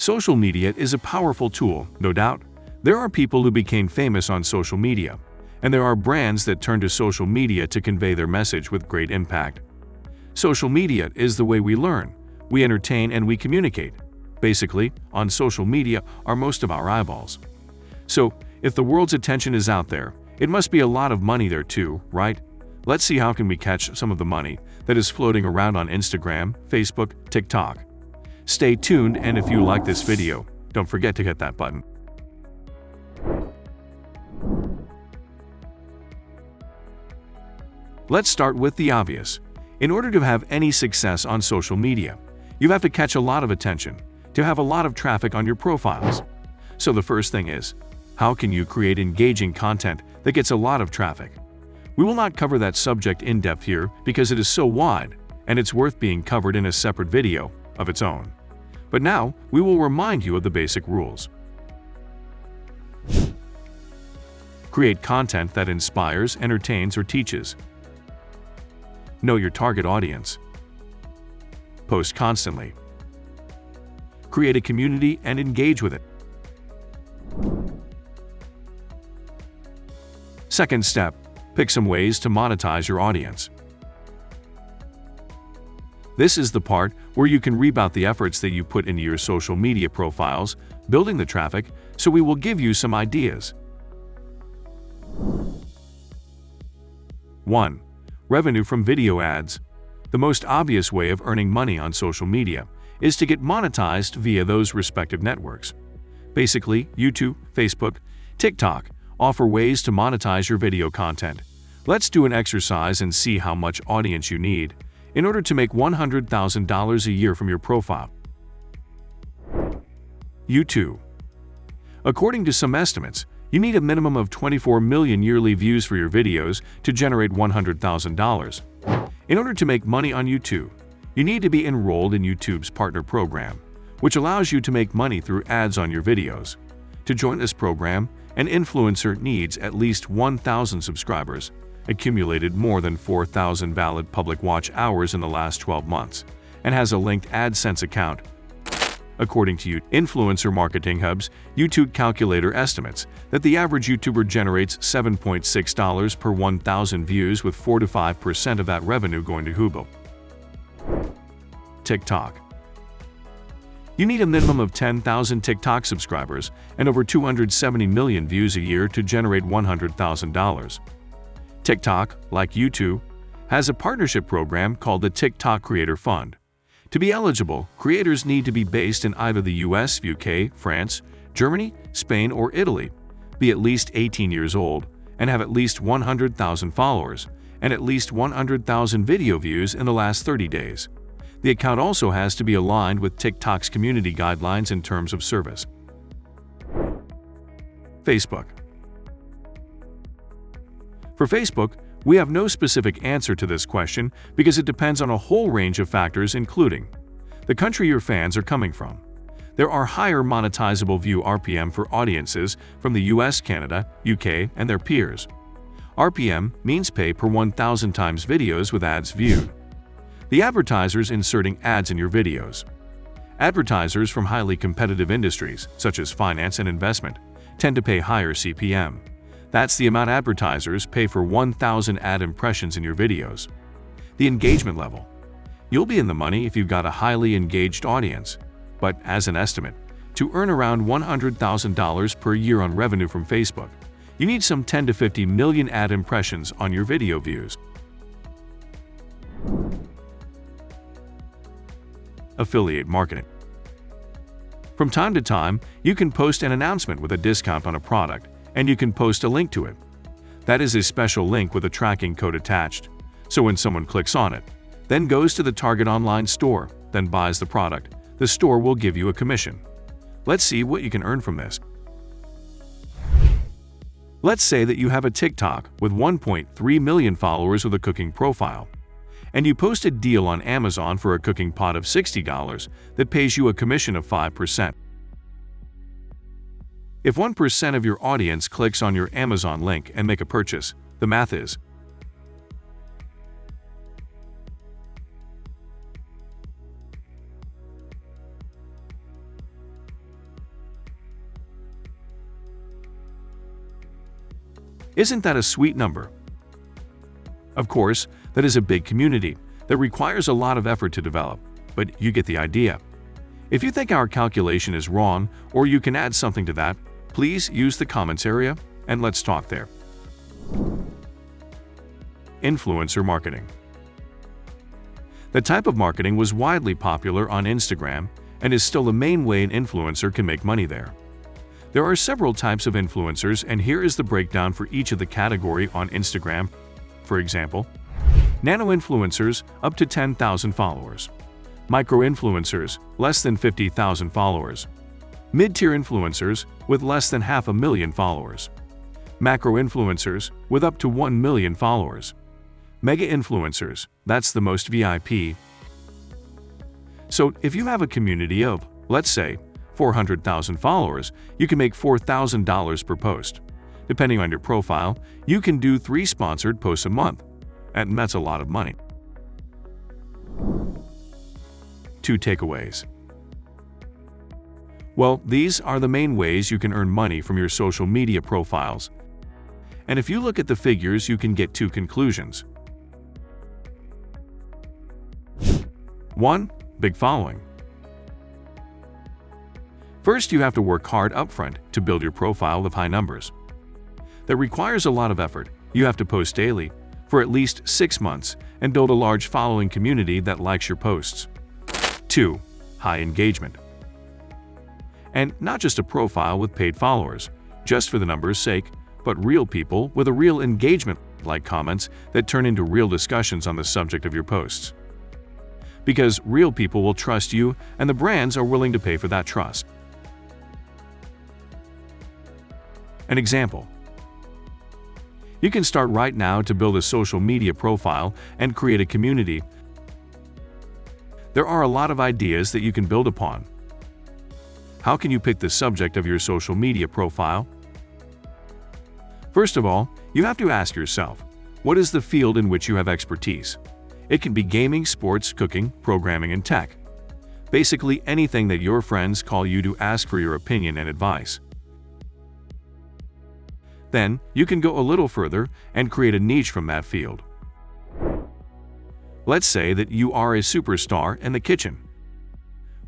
Social media is a powerful tool, no doubt. There are people who became famous on social media, and there are brands that turn to social media to convey their message with great impact. Social media is the way we learn, we entertain, and we communicate. Basically, on social media are most of our eyeballs. So, if the world's attention is out there, it must be a lot of money there too, right? Let's see how can we catch some of the money that is floating around on Instagram, Facebook, TikTok. Stay tuned, and if you like this video, don't forget to hit that button. Let's start with the obvious. In order to have any success on social media, you have to catch a lot of attention, to have a lot of traffic on your profiles. So the first thing is, how can you create engaging content that gets a lot of traffic? We will not cover that subject in depth here because it is so wide, and it's worth being covered in a separate video of its own. But now, we will remind you of the basic rules. Create content that inspires, entertains, or teaches. Know your target audience. Post constantly. Create a community and engage with it. Second step, pick some ways to monetize your audience. This is the part where you can reap out the efforts that you put into your social media profiles, building the traffic, so we will give you some ideas. 1. Revenue from video ads. The most obvious way of earning money on social media is to get monetized via those respective networks. Basically, YouTube, Facebook, TikTok offer ways to monetize your video content. Let's do an exercise and see how much audience you need in order to make $100,000 a year from your profile. YouTube. According to some estimates, you need a minimum of 24 million yearly views for your videos to generate $100,000. In order to make money on YouTube, you need to be enrolled in YouTube's partner program, which allows you to make money through ads on your videos. To join this program, an influencer needs at least 1,000 subscribers, accumulated more than 4,000 valid public watch hours in the last 12 months, and has a linked AdSense account. According to Influencer Marketing Hub's YouTube calculator estimates that the average YouTuber generates $7.6 per 1,000 views, with 4 to 5% of that revenue going to Hubo. TikTok. You need a minimum of 10,000 TikTok subscribers and over 270 million views a year to generate $100,000. TikTok, like YouTube, has a partnership program called the TikTok Creator Fund. To be eligible, creators need to be based in either the US, UK, France, Germany, Spain, or Italy, be at least 18 years old, and have at least 100,000 followers and at least 100,000 video views in the last 30 days. The account also has to be aligned with TikTok's community guidelines in terms of service. Facebook. For Facebook, we have no specific answer to this question because it depends on a whole range of factors, including the country your fans are coming from. There are higher monetizable view RPM for audiences from the US, Canada, UK, and their peers. RPM means pay per 1,000 times videos with ads viewed. The advertisers inserting ads in your videos. Advertisers from highly competitive industries, such as finance and investment, tend to pay higher CPM. That's the amount advertisers pay for 1,000 ad impressions in your videos. The engagement level. You'll be in the money if you've got a highly engaged audience, but as an estimate, to earn around $100,000 per year on revenue from Facebook, you need some 10 to 50 million ad impressions on your video views. Affiliate marketing. From time to time, you can post an announcement with a discount on a product, and you can post a link to it. That is a special link with a tracking code attached, so when someone clicks on it, then goes to the target online store, then buys the product, the store will give you a commission. Let's see what you can earn from this. Let's say that you have a TikTok with 1.3 million followers with a cooking profile, and you post a deal on Amazon for a cooking pot of $60 that pays you a commission of 5%. If 1% of your audience clicks on your Amazon link and make a purchase, the math is Isn't that a sweet number? Of course, that is a big community that requires a lot of effort to develop, but you get the idea. If you think our calculation is wrong or you can add something to that, please use the comments area and let's talk there. Influencer marketing. The type of marketing was widely popular on Instagram and is still the main way an influencer can make money there. There are several types of influencers, and here is the breakdown for each of the category on Instagram. For example, nano-influencers up to 10,000 followers, micro-influencers less than 50,000 followers, mid-tier influencers with less than 500,000 followers, macro-influencers with up to 1 million followers, mega-influencers, that's the most VIP. So if you have a community of, let's say, 400,000 followers, you can make $4,000 per post. Depending on your profile, you can do 3 sponsored posts a month, and that's a lot of money. 2 takeaways. Well, these are the main ways you can earn money from your social media profiles. And if you look at the figures, you can get 2 conclusions. 1. Big following. First, you have to work hard upfront to build your profile with high numbers. That requires a lot of effort. You have to post daily for at least 6 months and build a large following community that likes your posts. 2. High engagement. And not just a profile with paid followers, just for the numbers' sake, but real people with a real engagement, like comments that turn into real discussions on the subject of your posts. Because real people will trust you, and the brands are willing to pay for that trust. An example. You can start right now to build a social media profile and create a community. There are a lot of ideas that you can build upon. How can you pick the subject of your social media profile? First of all, you have to ask yourself, what is the field in which you have expertise? It can be gaming, sports, cooking, programming, and tech. Basically anything that your friends call you to ask for your opinion and advice. Then, you can go a little further and create a niche from that field. Let's say that you are a superstar in the kitchen,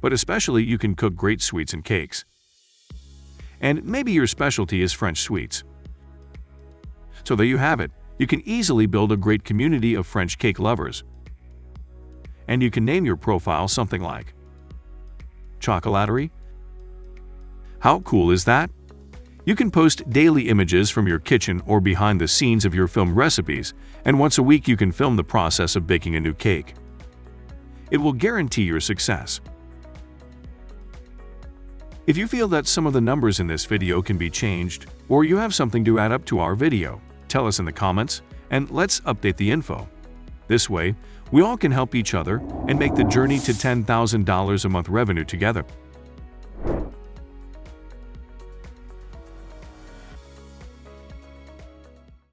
but especially you can cook great sweets and cakes. And maybe your specialty is French sweets. So there you have it. You can easily build a great community of French cake lovers. And you can name your profile something like Chocolaterie. How cool is that? You can post daily images from your kitchen or behind the scenes of your filmed recipes, and once a week you can film the process of baking a new cake. It will guarantee your success. If you feel that some of the numbers in this video can be changed, or you have something to add up to our video, tell us in the comments, and let's update the info. This way, we all can help each other and make the journey to $10,000 a month revenue together.